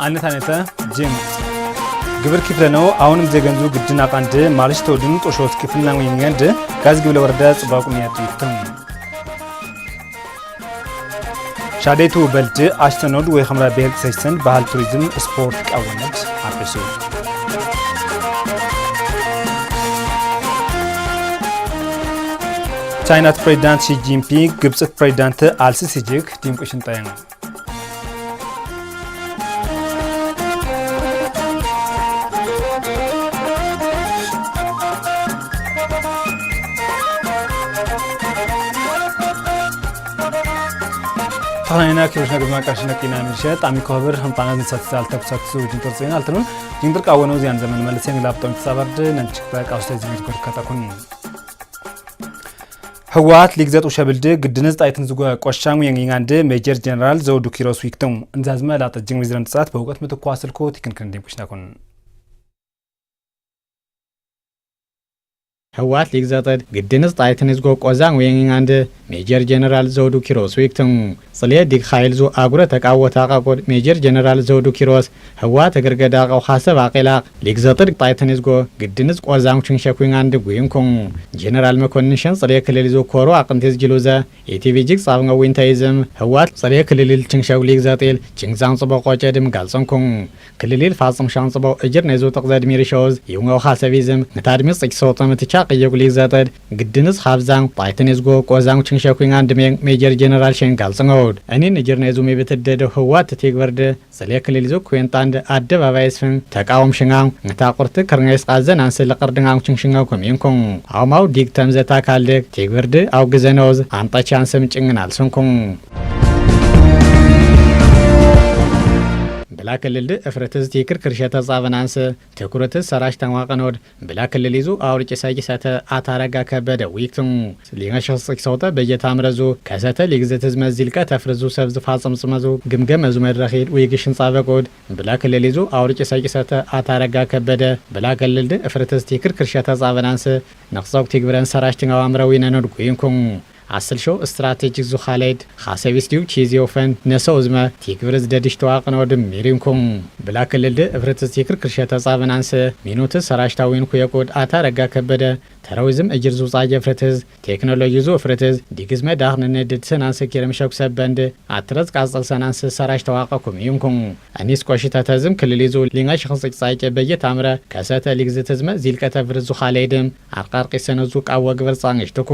አንታነተ ጂም ግብር ክፍለነው አሁንም ዘገንዙ ግድና ቃንድ ማልሽ ተወድን ጦሾት ክፍልና ወይንገንድ ጋዝ ግብለ ወረዳ ጽባቁን ያጥይተም ሻዴቱ በልድ አሽተኖድ ወይ ኸምራ ቤል ሰይሰን ባህል ቱሪዝም ስፖርት ቃወነት አጥሱ ቻይና ፕሬዝዳንት ሺ ጂንፒንግ ግብጽ ፕሬዝዳንት አልሲሲጂክ ዲምቁሽን ታየን ታናይና ከሽና ግማ ቃሽና ቂና ምርሸት አሚኮብር ህምጣና ንሳትሳል ተብሳትሱ ጅንጥር ጽይና አልተኑ ጅንጥር ቃወነው ዚያን ዘመን መልሰን ላፕቶፕ ተሳበርድ ነንጭ በቃውስተ ዝሚት ኮርከታኩን ህዋት ሊግዘጡ ሸብልድ ግድነዝ ጣይትን ዝጎ ቆሻሙ የንጋንድ ሜጀር ጀነራል ዘውዱ ኪሮስ ዊክተው እንዛዝመ ላጠጅን ዊዝረንት ጻት በእውቀት ምትኳስልኮ ቲክንክን እንደምኩሽናኩን ህዋት ሊግዘጠድ ግድነዝ ጣይትን ዝጎ ቆዛን ወየንጋንድ ሜጀር ጀነራል ዘውዱ ኪሮስ ዊክተው ጽሊየ ዲግ ኃይል ዞ አጉረ ተቃወታ አቆድ ሜጀር ጀነራል ዘውዱ ኪሮስ ህዋት እግርገዳ አቀው ሐሰብ አቂላ ሊግዘጠድ ጣይትን ዝጎ ግድነዝ ቆዛን ችንሸኩንጋንድ ጉይንኮን ጀነራል መኮንን ሸን ጽሊየ ክልል ዞ ኮሮ አቅንቴዝ ጅሉዘ ኤቲቪጂክ ጻብንጋ ዊንታይዝም ህዋት ጽሊየ ክልል ችንሸው ሊግዘጤል ችንግዛን ጽቦ ቆጨድም ጋልጸንኮን ክልል ፋጽም ሻን ጽቦ እጅር ነዞ ተቅዘድ ሚሪሾዝ ይውንጋው ሐሰቢዝም ነታድሚ ጽቅ ሶጠምትቻ ቅየጉ ሊግዘጠድ ግድነዝ ሐብዛን ጣይትን ዝጎ ቆዛን ችንሸኩንጋንድ ሜጀር ጀነራል ሸን ጋልጸንጋ እኔን እጅርነዙ መብትደደ ህዋት ተግበርደ ጽሊየ ክልል ዞ ኩንታንድ አደባባይስፍን ተቃውም ሽንጋው ነታቁርት ከርናይስ ቃዘን አንሰ ለቀርድንጋው ችንሽንጋው ኮሚንኮን አውማው ዲግ ተምዘታ ካልደ ተግበርደ አውግዘነውዝ አንጣቻን ሰምጭንግን አልሰንኮን ብላ ክልል እፍረትዝ ቲክር ክርሸተ ጻበናንስ ተኩረትዝ ሰራሽ ተንዋቀኖድ ብላ ክልል ይዙ አውርጭ ሳይሰተ አታረጋ ከበደ ዊክቱም ሊጋሽስ ጽክሶተ በየታምረዙ ከሰተ ሊግዘትዝ መዝልቀ ተፍርዙ ሰብዝ ፋጽም ጽመዙ ግምገም አዙ መድረኺል ወይግሽን ጻበቆድ ብላ ክልል ይዙ አውርጭ ሳይሰተ አታረጋ ከበደ ብላ ክልል እፍረትዝ ቲክር ክርሸተ ጻበናንስ ነክሶክ ቲግብረን ሰራሽ ተንዋምረው ይነኖድ ጉይንኩም አስልሾ ስትራቴጂክ ዙ ኻሌድ ኻሰቢስ ዲው ቺዚዮፈን ነሰውዝመ ቲክብርዝ ደዲሽ ተዋቅኖድም ሚሪንኩም ብላ ክልል እፍረትዝ ቲክር ክርሸተ ጻበናንስ ሚኑት ሰራሽታዊን ኩየቆድ አታረጋ ከበደ ተራዊዝም እጅር ዙ ጻጀ ፍረትዝ ቴክኖሎጂ ዙ ፍረትዝ ዲግዝመ ዳህነነ ድትሰናንስ ኪረምሸክ ሰበንድ አትረዝ ቃጸል ሰናንስ ሰራሽ ተዋቀኩም ይንኩም አኒስ ቆሽተተዝም ክልል ይዙ ሊንጋሽ ኸንጽ ጻይጨ በየታምረ ከሰተ ሊግዝትዝመ ዚልቀተ ፍርዙ ኻሌድም አርቃርቂ ሰነዙ ቃወ ግብር ጻንሽትኩ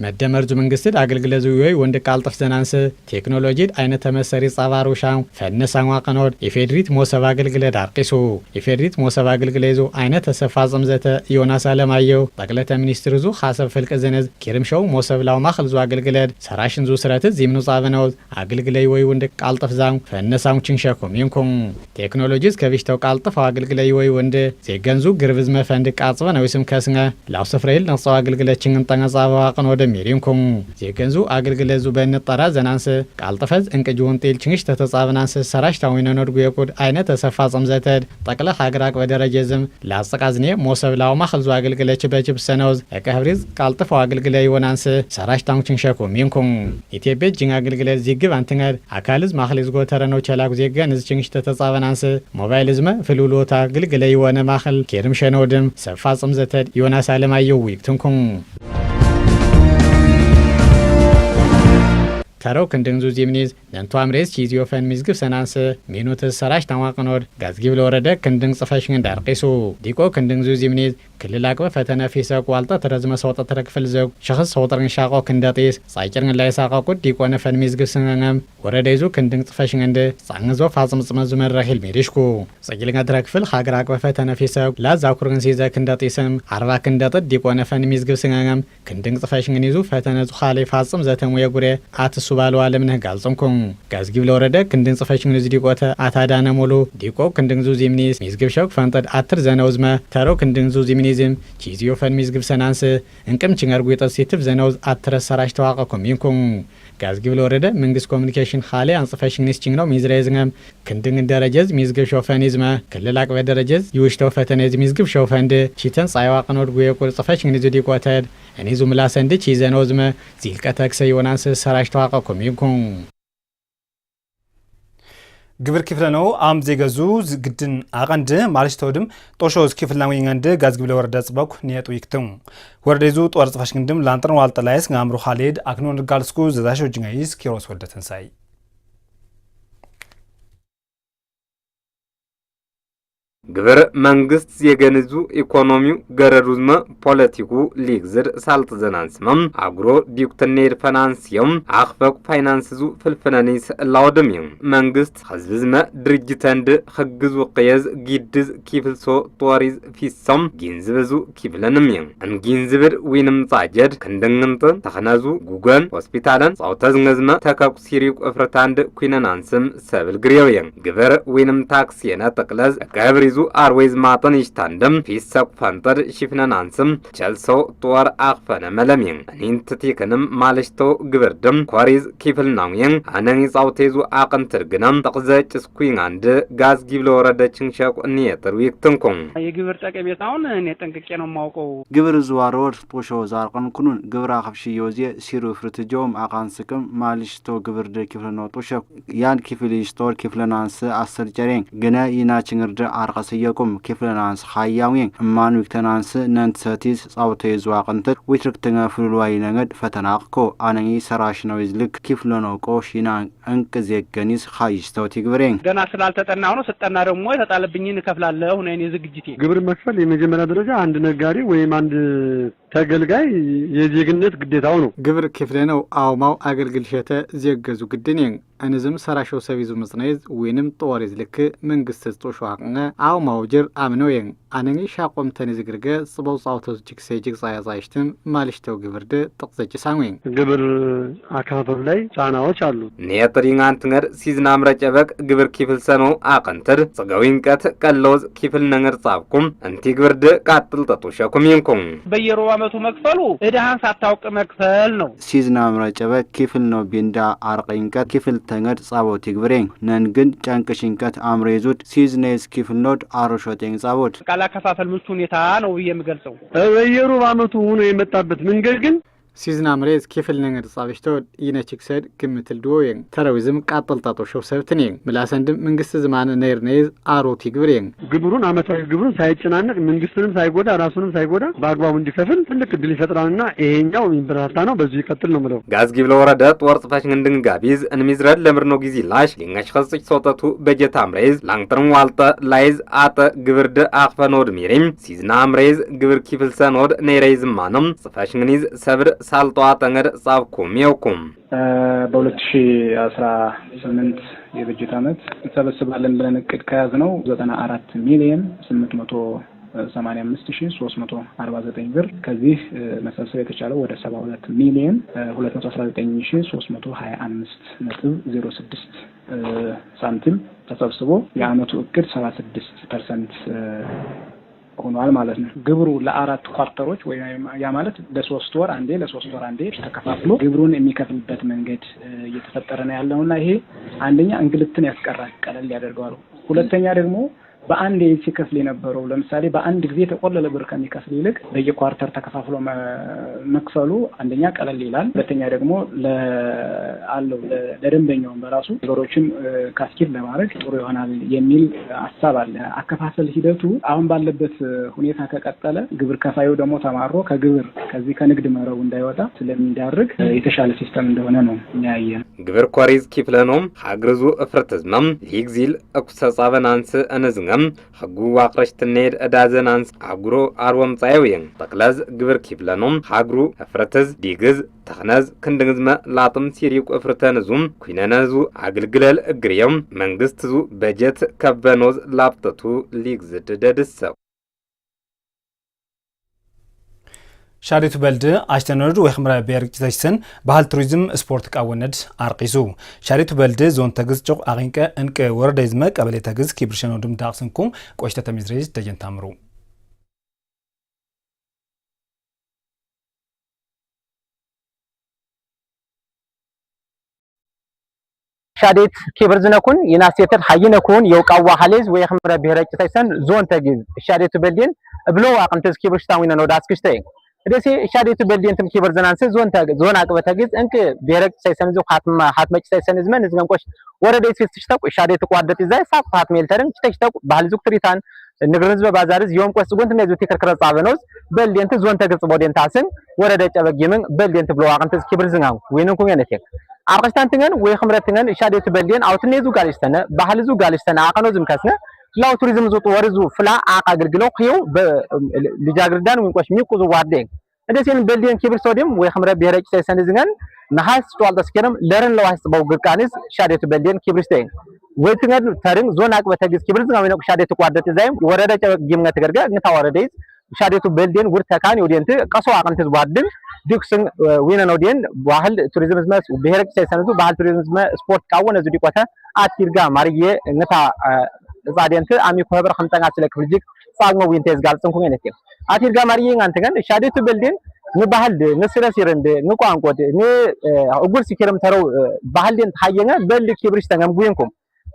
መደመርዙ መንግስት አገልግለዙ ወይ ወንድ ቃልጥፍ ዘናንስ ቴክኖሎጂ አይነተ መሰሪ ጻባሩሻው ፈነሳን ዋቀኖድ የፌድሪት ሞሰብ አገልግለ ዳርቂሱ የፌድሪት ሞሰብ አገልግለዙ አይነተ ተሰፋጽም ዘተ ዮናስ አለማየሁ ጠቅለተ ሚኒስትር ዙ ሐሰብ ፍልቅ ዘነዝ ኪርምሸው ሞሰብ ላው ማخل ዙ አገልግለድ ሰራሽን ዙ ስረት ዚምኑ ጻበነው አገልግለይ ወይ ወንድ ቃልጥፍ ዛው ፈነሳው ችንሸኩም ይንኩም ቴክኖሎጂስ ከቢሽተው ቃልጥፍ አገልግለይ ወይ ወንድ ዘገንዙ ግርብዝ መፈንድ ቃጽበ ነው ስም ከስነ ላው ሰፍሬል ነው አገልግለችን እንጠንጻባ ዋቀኖድ ሚሪንኩም ዘገንዙ አገልግለዙ በነጠራ ዘናንስ ቃልጥፈዝ እንቅጁን ጤል ችንሽ ተተጻበናንስ ሰራሽ ታዊነ ነድጉ የቁድ አይነት ተሰፋጽም ዘተድ ጠቅለ ሀገራቅ በደረጀዝም ላጽቃዝኔ ሞሰብ ላው ማخل ዙ አገልግለች በጅብሰነውዝ እቀህብሪዝ ቃልጥፈው አገልግለይ ወናንስ ሰራሽ ታንችን ሸኩም ይንኩም ኢትዮጵያ ጅን አገልግለ ዚግብ አንተኛል አካልዝ ማخل ዝጎ ተረኖ ቸላጉ ዘገን ዝ ችንሽ ተተጻበናንስ ሞባይልዝመ ፍሉሎታ አገልግለይ ወነ ማخل ኬርም ሸነውድም ሰፋጽም ዘተድ ዮናስ አለማየሁ ዊክቱንኩም ታሮክ እንደንዙ ዚምኒዝ ነንቶ አምሬስ ቺዚዮፈን ሚዝግብ ሰናንስ ሚኑት ሰራሽ ተዋቅኖድ ጋዝጊብ ለወረደ ክንድን ጽፈሽን እንዳርቂሱ ዲቆ ክንድንዙ ዚምኒዝ ክልል አቅበ ፈተነ ፊሰ ቋልጣ ተረዝመ ሰውጣ ተረክፈል ዘው ሸخص ሰውጥርን ሻቆ ክንዳጤስ ሳይጭርን ላይ ሳቆቁ ዲቆ ነፈን ሚዝግብ ሰናናም ወረደ ይዙ ክንድን ጽፈሽን እንደ ጻንዞ ፋጽም ጽመዙ መረኺል ሚሪሽኩ ጽግልጋ ተረክፈል ሀገር አቅበ ፈተነ ፊሰ ላዛኩርን ሲዘ ክንዳጤስም 40 ክንዳጥ ዲቆ ነፈን ሚዝግብ ሰናናም ክንድን ጽፈሽን ይዙ ፈተነ ዙ ኻሌ ፋጽም ዘተሙ የጉሬ አትሱ ባሉ ዓለም ነህ ጋልጽንኩም ጋዝጊብ ለወረደ ክንድን ጽፈሽን ዚ ዲቆተ አታዳነ ሞሎ ዲቆ ክንድን ዙ ዚምኒስ ሚዝግብ ሸክ ፈንጠድ አትር ዘነውዝመ ታሮ ክንድን ዙ ዚምኒዝም ቺዚዮፈን ሚዝግብ ሰናንስ እንቅም ችንገርጉ የጠሲትፍ ዘነውዝ አትረ ሰራሽ ተዋቀኩም ይንኩም ጋዝጊብ ለወረደ መንግስት ኮሙኒኬሽን ኻሌ አንጽፈሽን ኒስቺንግ ነው ሚዝሬዝንገም ክንድን ደረጀዝ ሚዝግብ ሾፈኒዝመ ክልል አቅበ ደረጀዝ ይውሽተው ፈተነዝ ሚዝግብ ሾፈንድ ቺተን ጻይዋቀኖድ ጉየቁል ጽፈሽን ዚ ዲቆተድ እኔ ዙ ምላሰንድ ቺዘነውዝመ ዚልቀተክሰ ዮናንስ ሰራሽ ተዋቀኩም ይንኩም ግብር ክፍለነው አም ዜገዙ ግድን አቀንድ ማለሽ ተወድም ጦሾዝ ክፍልና ወይንገንድ ጋዝ ግብለ ወረዳ ጽባኩ ኒያጡ ይክተም ወረዳይዙ ጦር ጽፋሽ ግንድም ላንጥርን ዋልጠላይስ ጋምሩ ኻሊድ አክኖን ጋልስኩ ዘዛሾ ጅንጋይስ ኪሮስ ወልደተንሳይ ግብር መንግስት የገንዙ ኢኮኖሚው ገረሩዝመ ፖለቲኩ ሊግዝር ሳልጥ ዘናንስመም አግሮ ዲክተኔር ፋይናንስየም አኽፈቅ ፋይናንስዙ ፍልፍነኒስ ላውደሚም መንግስት ህዝብዝመ ድርጅተንድ ህግዙ ቅየዝ ጊድዝ ኪፍልሶ ጦሪዝ ፊሰም ጊንዝብዙ ኪፍለንሚም እንጊንዝብር ዊንም ጻጀድ ክንደንግንጥ ተኸነዙ ጉገን ሆስፒታልን ጻውተዝ ngዝመ ተከቁ ሲሪቁ እፍረታንድ ኩይነናንስም ሰብል ግሪዮየም ግብር ዊንም ታክስ የነ ተቅለዝ ቀብሪ አርዌዝ ማጠን ይሽታንደም ፊሰቅ ፈንጠር ሽፍነናንስም ቸልሶ ጦር አኽፈነ መለሚን እንንትቲከንም ማለሽቶ ግብርድም ኮሪዝ ኪፍልናውየን አነን ጻውቴዙ አቀንትርግናም ተቅዘጭስ ኩይንአንድ ጋዝ ጊብለ ወረደችን ሸቁ ኒየተሩ ይክተንኮም የግብር ጠቀሜታውን እኔ ጠንቅቄ ነው ማውቀው ግብር ዝዋሮር ጦሾ ዛርቀን ኩኑን ግብራ ኸፍሽዮዚ ሲሩ ፍርትጆም አቃንስክም ማለሽቶ ግብርድ ኪፍልናው ጦሾ ያን ኪፍልሽቶር ኪፍልናንስ አስር ጀሬን ገና ይናችንርደ አርቀ ሰየቁም ክፍለናንስ ኻያዊን ማኑ ይክተናንስ ነንትሰቲስ ጻውተ ይዟቅንት ዊትርክተኛ ፍሉዋይ ነገድ ፈተናቅኮ አነኝ ሰራሽ ነው ይዝልክ ክፍለናው ቆሽና እንቅዝ የገኒስ ኻይስተው ትግብሬን ገና ስላልተጠና ሆኖ ስጠና ደግሞ የተጣለብኝን እከፍላለሁ ነው እኔ ዝግጅቴ ግብር መክፈል የመጀመሪያ ደረጃ አንድ ነጋዴ ወይም አንድ ተገልጋይ የዜግነት ግዴታው ነው ግብር ክፍለናው አውማው አገልግል ሸተ ዜገዙ ግድኔን አንዝም ሰራሾ ሰቢዙ መጽናይዝ ወይንም ጦሪዝ ልክ መንግስት ጦሾ አቅነ አውማው ጅር አምኖየን አነኝ ሻቆም ተንዝግርገ ጽበው ጻውተው ጅክሰጅክ ጻያዛይሽትም ማልሽተው ግብርደ ጥቅዘጭ ሳንዌን ግብር አካፈል ላይ ጫናዎች አሉ ኔጥሪንጋን ትንገር ሲዝናም ረጨበቅ ግብር ክፍል ሰኖ አቀንተር ጽጋዊንቀት ቀለውዝ ክፍል ነገር ጻብኩም አንቲ ግብርደ ቃጥል ተጦሸኩም ይንኩም በየሩብ አመቱ መክፈሉ እዳሃን ሳታውቅ መክፈል ነው ሲዝናም ረጨበቅ ክፍል ነው ቢንዳ አርቀይንቀት ክፍል ተንገድ ጻቦት ትግብሬን ነንግን ጫንቅሽንቀት አምሬዙት ሲዝኔስ ክፍል ኖድ አሮሾቴን ጻቦት ቃላ ከፋፈል ምቹ ሁኔታ ነው የምገልጸው በየሩብ አመቱ ሆኖ የመጣበት መንገድ ግን ሲዝናም ሬዝ ክፍል ነገር ጻብሽቶ ይነችክ ሰድ ግምትል ዶየን ተረዊዝም ቃጥል ታጦሾው ሰብትኔን ምላሰንድም መንግስት ዝማነ ነይርኔዝ አሮቲ ግብሬን ግብሩን አመታዊ ግብሩን ሳይጭናነቅ መንግስትንም ሳይጎዳ ራሱንም ሳይጎዳ በአግባቡ እንዲከፍል ትልቅ ድል ይፈጥራልና ይሄኛው ኢምብራታ ነው በዚህ ይቀጥል ነው ማለት ጋዝ ጊብለ ወረዳ ጦር ጽፋሽ እንድን ጋቢዝ እንሚዝረድ ለምርኖ ጊዜ ላሽ ሊንጋሽ ኸጽጭ ሶተቱ በጀታም ሬዝ ላንጥርም ዋልጠ ላይዝ አጠ ግብርደ አኽፈኖድ ሚሪም ሲዝናም ሬዝ ግብር ክፍል ሰኖድ ነይሬዝ ማንም ጽፋሽ እንግኒዝ ሰብር ሳልጧ ተንገድ ጻብኩም የውኩም በ2018 የበጀት ዓመት እንሰበስባለን ብለን እቅድ ከያዝ ነው 94 ሚሊዮን 885,349 ብር ከዚህ መሰብሰብ የተቻለው ወደ 72 ሚሊዮን 219,325.06 ሳንቲም ተሰብስቦ የአመቱ እቅድ 76% ሆኗል ማለት ነው ግብሩ ለአራት ኳርተሮች ወይ ያ ማለት ለሶስት ወር አንዴ ተከፋፍሎ ግብሩን የሚከፍልበት መንገድ እየተፈጠረ ነው ያለውና ይሄ አንደኛ እንግልትን ያስቀራል ቀለል ያደርጋል ሁለተኛ ደግሞ በአንድ ሲከፍል የነበረው ለምሳሌ በአንድ ጊዜ ተቆለለ ብር ከሚከፍል ይልቅ በየኳርተር ተከፋፍሎ መክፈሉ አንደኛ ቀለል ይላል ሁለተኛ ደግሞ ለደንበኛው በራሱ ነገሮችን ካስኪል ለማድረግ ጥሩ ይሆናል የሚል ሐሳብ አለ አከፋፈል ሂደቱ አሁን ባለበት ሁኔታ ከቀጠለ ግብር ከፋዩ ደግሞ ተማሮ ከግብር ከዚህ ከንግድ መረቡ እንዳይወጣ ስለሚዳርግ የተሻለ ሲስተም እንደሆነ ነው የሚያየው ግብር ኮሪዝ ኪፍለኖም ሀግርዙ እፍርትዝመም ሊግዚል እኩሰጻበናንስ አነዝንገም ሐጉ ዋቅረሽትኔድ እዳዘናንስ አጉሮ አርወም ጻየውየን ተቅለዝ ግብር ኪፍለኖም ሀግሩ እፍርትዝ ዲግዝ ተኽነዝ ክንድግዝመ ላጥም ሲሪቁ እፍርተንዙም ኩይነነዙ አግልግለል እግርየም መንግስትዙ በጀት ከበኖዝ ላፕተቱ ሊግዝድ ደድሰው ሻሪቱ በልድ አሽተነዱ ወኽምራ በርክተሽሰን ባህል ቱሪዝም ስፖርት ቃወነድ አርቂሱ ሻሪቱ በልድ ዞን ተግዝጭ አቂንቀ እንቀ ወረዳ ይዝመ ቀበሌ ተግዝ ኪብርሸኖ ድም ዳቅስንኩም ቆሽተ ተሚዝሬዝ ደጀንታምሩ ሻዴት ኪብርዝነኩን ይናሴተር ሀይነኩን የውቃዋ ሐሌዝ ወኽምራ በርክተሽሰን ዞን ተግዝ ሻሪቱ በልድን ብሎ አቅንተዝ ኪብርሽታዊነ ነው ዳስክሽተ ደሴ ሻዴቱ በልዴንትም ኪበር ዘናንስ ዞን አቅበተ ግዝ እንክ ቢረቅ ሳይሰንዙ ሀትመጭ ሳይሰንዝመን ዝገንቆሽ ወረደት ፍስትሽታው ሻዴቱ ቋደት ይዛይ ሳቅ ሀትሜል ተረም ችተሽታው ባህልዙክ ትሪታን ንግርንዝ በባዛርዝ ዮም ቆስ ጎንት ነዙ ተከርከረ ጻበኖስ በልዴንት ዞን ተግጽ ቦዴንታስን ወረደ ጨበጊምን በልዴንት ብሎ አቅንተስ ኪበር ዝናው ወይንኩም ያነተ አርቀስታንትገን ወይ ኽምረትገን ሻዴቱ በልዴን አውትኔዙ ጋልስተነ ባህልዙ ጋልስተነ አቀኖዝም ከስነ ላው ቱሪዝም ዞት ወርዙ ፍላ አቃግልግለው ኺው በልጃግርዳን ወንቆሽ ሚቁዙ ዋርዴን እንደሲን በልዴን ኪብር ሶዲም ወይ ኽምረ ብሔረጭ ሳይሰንዝገን ነሐስ ጧል ተስከረም ለረን ለዋስ ባው ግቃኒስ ሻዴቱ በልዴን ኪብርስተን ወይትገን ተርን ዞን አቅበተ ግዝ ኪብር ዝናው ነው ሻዴቱ ቋደት ዛይም ወረደ ጨበጊም ነተገርጋ እንታ ወረደይ ሻዴቱ በልዴን ውርተካን ወዲንት ቀሶ አቅንተዝ ዋርድን ዲክስን ዊነ ነው ዲን ባህል ቱሪዝም ዝመስ ብሔረጭ ሳይሰንዙ ባህል ቱሪዝም ስፖርት ካወነ ዙ ዲቆታ አትይርጋ ማርዬ እንታ ዛዴንት አሚኮ ህብር ኸምጠና ስለ ክፍልጅክ ጻግሞ ዊንቴዝ ጋልጽን ኩኝ ነቴ አትይርጋ ማርዬ አንተገን ሻዴቱ በልዴን ንባህል ንስረሲረንደ ንቋንቆድ ኒ እጉር ሲከረም ተረው ባህልን ታየኛ በል ኪብርሽ ተንገም ጉይንኩም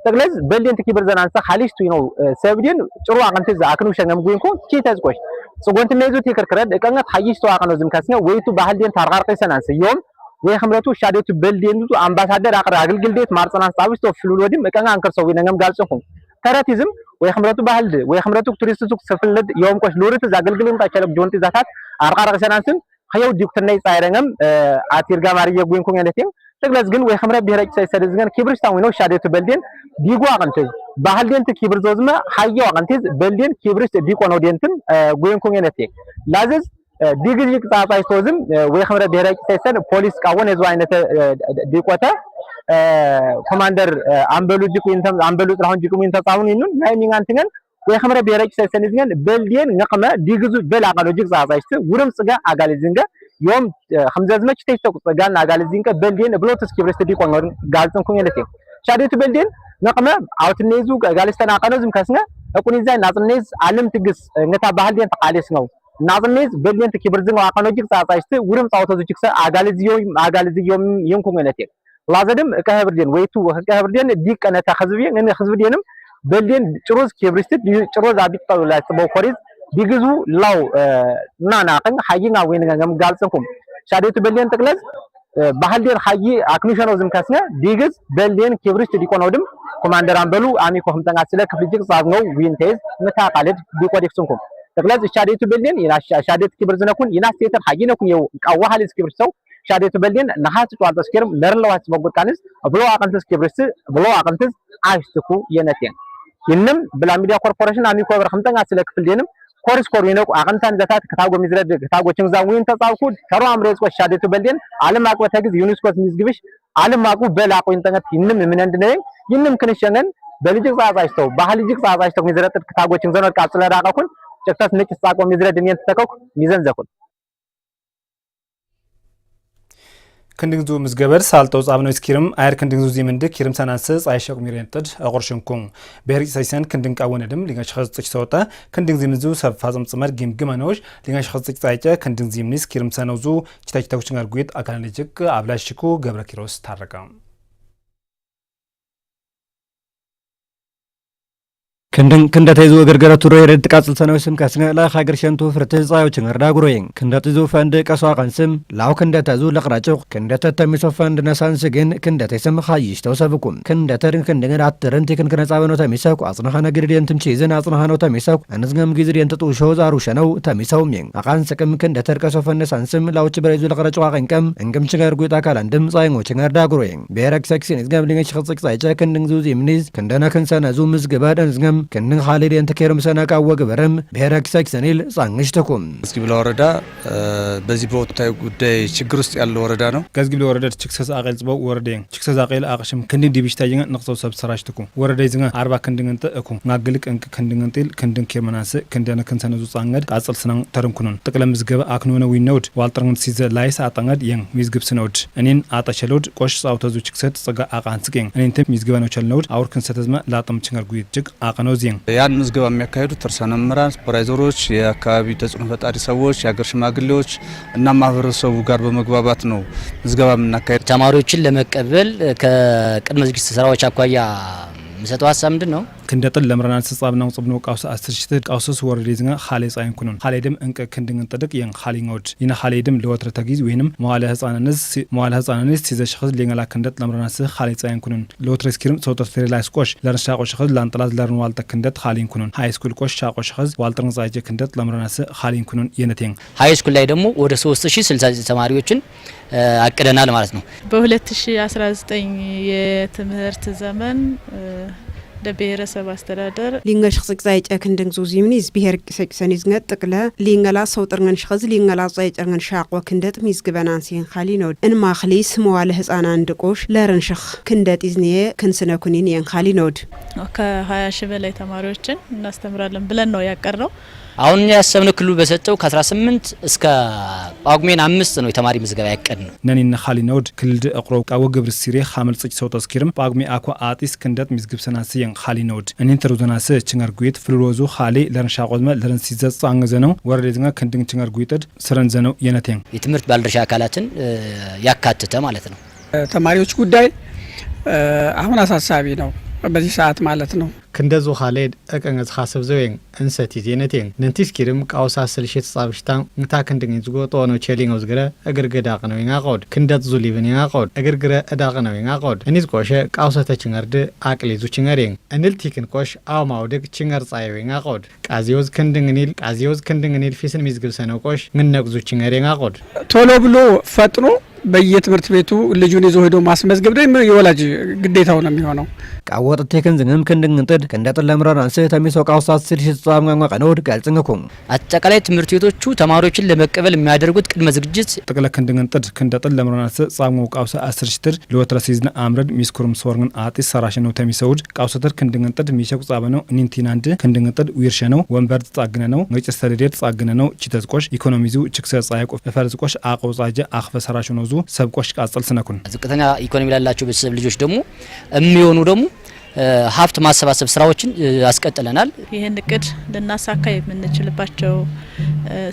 ተግለዝ በልዴን ኪብር ዘናንሳ ሐሊስቱ ነው ሰብዲን ጭሩ አቅንተዝ አክኑ ሸንገም ጉይንኩም ኪተዝቆሽ ጽጎንት ነይዙ ተከርከረ ደቀኛት ሐይስቱ አቅኖዝም ከስነ ወይቱ ባህልን ታርጋርቀ ሰናንስ ዮም ወይ ኽምረቱ ሻዴቱ በልዴን ዙ አምባሳደር አቅራ አገልግልዴት ማርጸናስ ጣብስቶ ፍሉሎዲም እቀኛ አንከርሰው ወይነገም ጋልጽኩም ተራቲዝም ወይ ኽምረቱ ባህል ወይ ኽምረቱ ቱሪስት ሱቅ ሰፍልድ ዮም ቆሽ ሎርት ዛገልግልን ታቸለብ ጆንት ዛታት አርቃራ ሰናንስም ኸየው ዲክተነይ ጻይረንገም አትይርጋ ማርዬ ጉይንኩም ያነቴም ተግለዝ ግን ወይ ኽምረ ብሔረጭ ሳይሰድዝገን ኪብርሽ ታው ነው ሻዴቱ በልዴን ዲጓ አቅንተዝ ባህልዴንት ኪብር ዞዝመ ሐየው አቅንተዝ በልዴን ኪብርሽ ዲቆ ነው ዴንትም ጉይንኩም ያነቴ ላዝዝ ዲግሪክ ጻጻይቶዝም ወይ ኽምረ ብሔረጭ ሳይሰድ ፖሊስ ቃወን የዙ አይነት ዲቆታ ኮማንደር አምበሉ ዲቁ እንተም አምበሉ ጥራሁን ዲቁ እንተ ጻውን ይኑን ናይሚንግ አንተገን ወይ ኽምረ ብሔረጭ ሳይሰንዝገን በልዴን ነቅመ ዲግዙ በላቃሎጂክ ጻጻይስት ውርም ጽጋ አጋልዝንገ ዮም ኸምዘዝመች ተይተቁ ጽጋና አጋልዝንገ በልዴን ብሎትስ ኪብርስ ዲቆ ነው ጋልጽን ኩኝ ለቴ ሻዴቱ በልዴን ነቅመ አውትኔዙ ጋልስተና አቀኖዝም ከስነ እቁኒዛይ ናጽኔዝ ዓለም ትግስ እንታ ባህልዴን ተቃሌስ ነው ናጽኔዝ በልዴን ኪብር ዝንገ አቀኖጂክ ጻጻይስት ውርም ጻውቶዚክሰ አጋልዝዮም ይንኩም ለቴ ላዘድም ከህብርዴን ወይቱ ከህብርዴን ዲቀነ ተኸዝብየን እነ ህዝብዴንም በልዴን ጭሮዝ ኪብርስት ጭሮዝ አቢጣው ላይ ተቦኮሪዝ ዲግዙ ላው ናናቀን ሐይና ወይነገም ጋልጽኩም ሻዴቱ በልዴን ተክለዝ ባህልዴን ሐይ አክኒሸኖ ዝም ከስነ ዲግዝ በልዴን ኪብርስት ዲቆኖድም ኮማንደር አምበሉ አሚኮ ኸምጠና ስለ ክፍልጅክ ጻግነው ዊንቴዝ መታቃለድ ዲቆዲክስንኩም ተክለዝ ሻዴቱ በልዴን ሻዴት ኪብር ዝነኩን ይናስቴተር ሐይነኩን የው ቃዋሃሊስ ኪብርሰው ሻዴቱ በልዴን ነሐስ ጧል ተስከረም ለርለዋስ በጎቃንስ ብሎ አቀንተስ ኪብርስ ብሎ አቀንተስ አሽትኩ የነቴን ይንም ብላ ሚዲያ ኮርፖሬሽን አሚኮ ብር ኸምጠና ስለ ክፍልዴንም ኮርስ ኮሪኖ አቀንታን ዘታት ከታጎ ሚዝረድ ከታጎ ችንዛውን ተጻውኩ ከሮ አምሬስ ቆ ሻዴቱ በልዴን ዓለም አቀፍ ተግዝ ዩኒስኮስ ሚዝግብሽ ዓለም አቀፍ በላቆ እንተነት ይንም ምን እንደነኝ ይንም ክንሸነን በልጅ ጻጻይስተው ባህልጅ ጻጻይስተው ሚዝረድ ከታጎ ችንዘኖ ቃጽለራቀኩን ጨክታስ ነጭ ጻቆ ሚዝረድ እንየን ተተከኩ ሚዘንዘኩን ክንድንግዙ ምዝገበር ሳልጦ ጻብኖ ስኪርም አየር ክንድንግዙ ዚምንድ ኪርም ሰናንስ ጻይሸቅ ሚረንጥድ አቆርሽንኩም በህርጭ ሳይሰን ክንድን ቃወነድም ሊጋሽ ኸጽጭ ሰውጣ ክንድን ዚምንዙ ሰፋጽም ጽመር ጊምግመኖች ሊጋሽ ኸጽጭ ጻይጨ ክንድን ዚምኒስ ኪርም ሰነውዙ ቺታቺታዎች ጋር ጉይት አካላንጅክ አብላሽኩ ገብረ ኪሮስ ታረቀ ክንደተይዙ እግርገረቱ ረይረድ ቃጽል ሰነውስም ከስነ ላይ ሀገር ሸንቱ ፍርትህ ጻዮችን እርዳ ጉሮይን ክንደትዙ ፈንድ ቀሷ ቀንስም ላው ክንደተዙ ለቅራጭው ክንደተ ተሚሶ ፈንድ ነሳንስ ግን ክንደተይስም ኻይሽ ተውሰብኩም ክንደተርን ክንድን አትርን ቲክን ከነጻበኖ ተሚሰኩ አጽናሃነ ግድን ትምቺዝን አጽናሃኖ ተሚሰኩ አንዝገም ግዝድን ተጡ ሾዛሩ ሸነው ተሚሰውም ይን አቃን ሰቅም ክንደተር ቀሶ ፈንድ ነሳንስም ላውጭ በረይዙ ለቅራጭው አቀንቀም እንግም ችገር ጉጣ ካላንድም ጻይኞችን እርዳ ጉሮይን በረክ ሰክሲን ዝገም ሊንገች ኸጽቅ ጻይጨ ክንድን ዙ ዚምኒዝ ክንደና ክንሰነዙ ምዝግባድ እንዝገም ከነን ኻሊድ እንተከረም ሰናቃ ወግበረም ብሔራዊ ሰክሰኒል ጻንግሽተኩም ገዝጊብላ ወረዳ በዚህ በወቅታዊ ጉዳይ ችግር ውስጥ ያለው ወረዳ ነው። ገዝጊብላ ወረዳ ችክሰስ አቀል ጽበው ወረዳን ችክሰስ አቀል አቅሽም ክንድን ዲቢሽታየን ንቅሰው ሰብሰራሽተኩም ወረዳ ይዝጋ 40 ክንድን እንተኩ ማግልቅ እንክ ክንድን እንጥል ክንድን ኬርመናስ ክንደነ ክንሰነዙ ጻንገድ ቃጽል ስናን ተርንኩኑን ጥቅለም ምዝገበ አክኖነ ዊነውድ ዋልጥርን ሲዘ ላይስ አጣንገድ የን ሚዝግብ ስነውድ እኔን አጣቸሎድ ቆሽ ጻውተዙ ችክሰት ጽጋ አቃንጽገን እኔንተ ሚዝገበ ነው ቸልነውድ አውር ክንሰተዝማ ላጥም ችንገር ጉይት ጅግ አቀኖ ያን ምዝገባ የሚያካሂዱት ርዕሰ መምህራን፣ ሱፐርቫይዘሮች፣ የአካባቢ ተጽዕኖ ፈጣሪ ሰዎች፣ የሀገር ሽማግሌዎች እና ማህበረሰቡ ጋር በመግባባት ነው ምዝገባ የምናካሂድ። ተማሪዎችን ለመቀበል ከቅድመ ዝግጅት ስራዎች አኳያ የምሰጠው ሀሳብ ምንድን ነው? ክንደጥል ለምራናን ጽጻብና ጽብኖ ቃውስ 10 ሽት ቃውስስ ወርዴዝና ኻሌ ጻይን ኩኑን ኻሌድም እንቀ ክንድን ጥድቅ ያን ኻሊንጎድ ይና ኻሌድም ለወትረ ተጊዝ ወይንም መዋለ ህፃናንስ ሲዘሽخዝ ለኛላ ክንደጥ ለምራናስ ኻሌ ጻይን ኩኑን ለወትረ ስኪርም ሶተር ላይ ስቆሽ ለርሻቆሽ خዝ ላንጥላት ለርን ዋልተ ክንደጥ ኻሊን ኩኑን ሃይ ስኩል ቆሽ ሻቆሽ خዝ ዋልተርን ጻይጀ ክንደጥ ለምራናስ ኻሊን ኩኑን የነቴን ሃይ ስኩል ላይ ደግሞ ወደ 3069 ተማሪዎችን አቅደናል ማለት ነው። በ2019 የትምህርት ዘመን ለብሔረሰብ አስተዳደር ሊንገሽ ጽቅጻይ ጨክንድን ዙዚምኒዝ ብሔር ቅሰቅሰኒዝ ነጥቅለ ሊንገላ ሰውጥርነን ሸዝ ሊንገላ ጻይጨርነን ሻቆ ክንደጥ ሚዝግበናንሲን ኻሊኖድ እንማኽሊስ መዋለ ህፃናን ድቆሽ ለረንሽኽ ክንደጥ ይዝኒየ ክንስነኩኒን ያን ኻሊኖድ ከ20 ሺህ በላይ ተማሪዎችን እናስተምራለን ብለን ነው ያቀርነው። አሁን ያሰብነው ክልሉ በሰጠው ከ18 እስከ ጳጉሜን 5 ነው የተማሪ ምዝገባ ያቀድነው። ነኒና ኻሊኖድ ክልል አቅሮ ቃወ ግብር ሲሪ ሐመል ጽጭ ሰው ተስኪርም ጳጉሜ አኳ አጢስ ክንደጥ ሚዝግብሰናስ ያን ኻሊኖድ እኒን ተሩዘናስ ችንጋርጉት ፍልሮዙ ኻሊ ለርንሻቆዝመ ለርን ሲዘጽ አንገዘነው ወረደዝና ክንድን ችንጋርጉት ስረንዘነው የነቴን የትምህርት ባለድርሻ አካላትን ያካተተ ማለት ነው። ተማሪዎች ጉዳይ አሁን አሳሳቢ ነው በዚህ ሰዓት ማለት ነው። ክንደዙ ኻሌድ አቀንገዝ ሐሰብ ዘወን እንሰቲ ዜነቴን ነንቲስኪርም ቃውሳ ስልሽት ጻብሽታን እንታ ክንድን ዝጎጦ ነው ቼሊንግስ ግረ እግርገዳ ቀነው ያቆድ ክንደት ዙሊብን ያቆድ እግርግረ እዳቀ ነው ያቆድ እኒዝ ቆሸ ቃውሳ ተችንገርድ አቅሊዙ ችንገሬን እንልቲክን ቆሽ አውማውድግ ችንገር ጻይዌን ያቆድ ቃዚዮዝ ክንድን ኒል ፊስን ሚዝግብ ሰነው ቆሽ ምንነቅዙ ችንገሬን ያቆድ ቶሎ ብሎ ፈጥኖ በየትምህርት ቤቱ ልጁን ይዞ ሄዶ ማስመዝገብ ደግሞ የወላጅ ግዴታው ነው የሚሆነው። ቃወጥ ተከን ዝንም ክንድን ጥድ ክንደጥ ለምራን አንሰ ተሚሶ ቃውሳት ስልሽት ጻምጋን ቀነውድ ገልጽንኩም አጠቃላይ ትምህርት ቤቶቹ ተማሪዎችን ለመቀበል የሚያደርጉት ቅድመ ዝግጅት ጠቅለ ክንድን ጥድ ክንደጥ ለምራን አንሰ ጻምጋው ቃውሳ 10 ሽትር ለወትረ ሲዝን አምረድ ሚስኩርም ሶርግን አጢስ ሰራሽ ነው ተሚሰውድ ቃውሰተር ክንድን ጥድ ሚሸቁ ጻበነው እኒንቲናንድ ክንድን ጥድ ዊርሸ ነው ወንበር ጻግነ ነው ነጭ ሰለዴት ጻግነ ነው ቺተዝቆሽ ኢኮኖሚዙ ችክሰ ጻይቆ ፈርዝቆሽ አቆጻጀ አخፈ ሰራሽ ነው ዙ ሰብቆሽ ቃጸል ስነኩን ዝቅተኛ ኢኮኖሚ ላላቸው ቤተሰብ ልጆች ደግሞ የሚሆኑ ደግሞ ሀብት ማሰባሰብ ስራዎችን ያስቀጥለናል። ይሄን እቅድ ልናሳካ የምንችልባቸው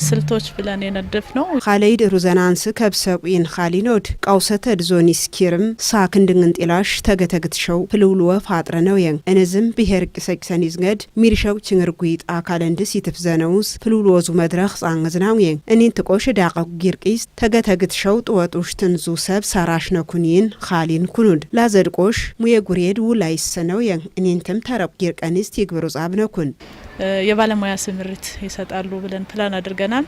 ስልቶች ብለን የነደፍ ነው። ኻሌድ ሩዘናንስ ከብሰቁን ኻሊኖድ ቃውሰተ ድዞኒስ ኪርም ሳክንድን ጢላሽ ተገተግትሸው ፍልውልወ ፋጥረ ነው ያን እንዝም ብሔር ቅሰቅሰን ይዝገድ ሚርሸው ችንርጉይጥ አካለንድስ ይትፍዘነውስ ፍልውልወዙ መድረኽ ጻንግዝናው ያን እኒን ትቆሽ ዳቀ ጊርቂስ ተገተግትሸው ጥወጡሽ ትንዙ ሰብ ሰራሽ ነኩኒን ኻሊን ኩኑድ ላዘድቆሽ ሙየ ጉሬድ ውላይሰነ ነው ያን እኒንተም ተረብ ጊርቀንስ ይግብሩ ጻብነኩን የባለሙያ ስምሪት ይሰጣሉ ብለን ፕላን አድርገናል።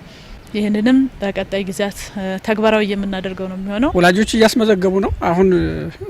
ይህንንም በቀጣይ ጊዜያት ተግባራዊ የምናደርገው ነው የሚሆነው። ወላጆች እያስመዘገቡ ነው። አሁን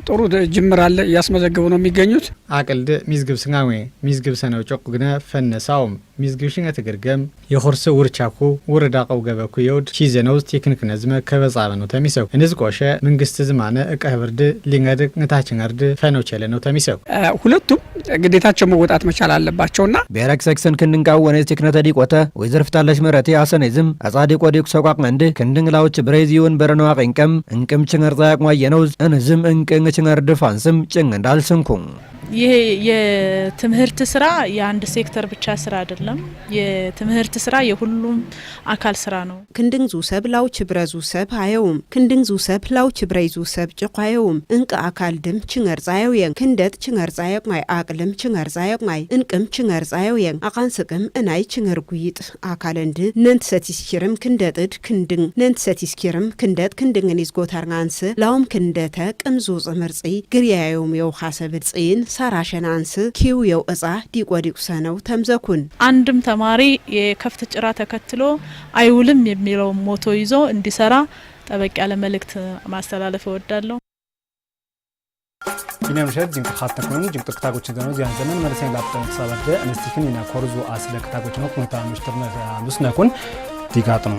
ጥሩ ጅምር አለ፣ እያስመዘገቡ ነው የሚገኙት። አቅልድ ሚዝግብ ስንጋዌ ሚዝግብ ሰነው ጮቅ ግነ ፈነሳውም ሚዝግብ ሽንገ ተገርገም የሆርሰ ውርቻኩ ወረዳቀው ገበኩ ይወድ ቺዘነው ቴክኒክ ነዝመ ከበጻበ ነው ተሚሰው እንዝ ቆሸ መንግስት ዝማነ እቀህብርድ ሊንገድ ነታችን አርድ ፈኖቸለ ነው ተሚሰው ሁለቱም ግዴታቸው መወጣት መቻል አለባቸውና ብሔራዊ ሰክሰን ክንድንቃው ወነ ቴክኖታ ዲቆተ ወይዘርፍታለሽ መረቴ አሰነዝም አጻዲ ቆዲክ ሰቋቅ መንድ ክንድንላውች ብሬዚዮን በረናዋ ቀንቀም እንቅም ችንገር ዛቅ ማየነው እንዝም እንቅም ችንገር ድፋንስም ጭን እንዳልስንኩ ይሄ የትምህርት ስራ የአንድ ሴክተር ብቻ ስራ አይደለም። የትምህርት ስራ የሁሉም አካል ስራ ነው። ክንድን ዙሰብ ላው ችብረዙ ሰብ አየውም ክንድን ዙሰብ ላው ችብረዙ ሰብ ጭቋየውም እንቅ አካል ድም ችንገር ዛየው የን ክንደት ችንገር ዛየቅ ማይ አቅልም ችንገር ዛየቅ ማይ እንቅም ችንገር ዛየው የን አቃንስቅም እናይ ችንገር ጉይጥ አካለንድ ነንት ሰቲስኪርም ክንደጥድ ክንድን ነንት ሰቲስኪርም ክንደት ክንድን ይዝጎታርጋንስ ላውም ክንደተ ቅምዙ ጽምርጺ ግርያየውም የው ሐሰብ ጽይን ሰራሸናንስ ኪው የው እጻ ዲቆዲቁ ሰነው ተምዘኩን አንድም ተማሪ የከፍት ጭራ ተከትሎ አይውልም የሚለው ሞቶ ይዞ እንዲሰራ ጠበቅ ያለ መልእክት ማስተላለፍ እወዳለሁ። ይነም ሸድ ጅንቅ ኻተኩን ጅንቅ ተክታጎች ደኖ ዚያን ዘመን መለሰን ላፕቶፕ ተሳባደ አንስቲክን ይና ኮርዙ አስለ ተክታጎች ነው ኮንታ ምሽትርነ ሙስነኩን ዲጋጥኑ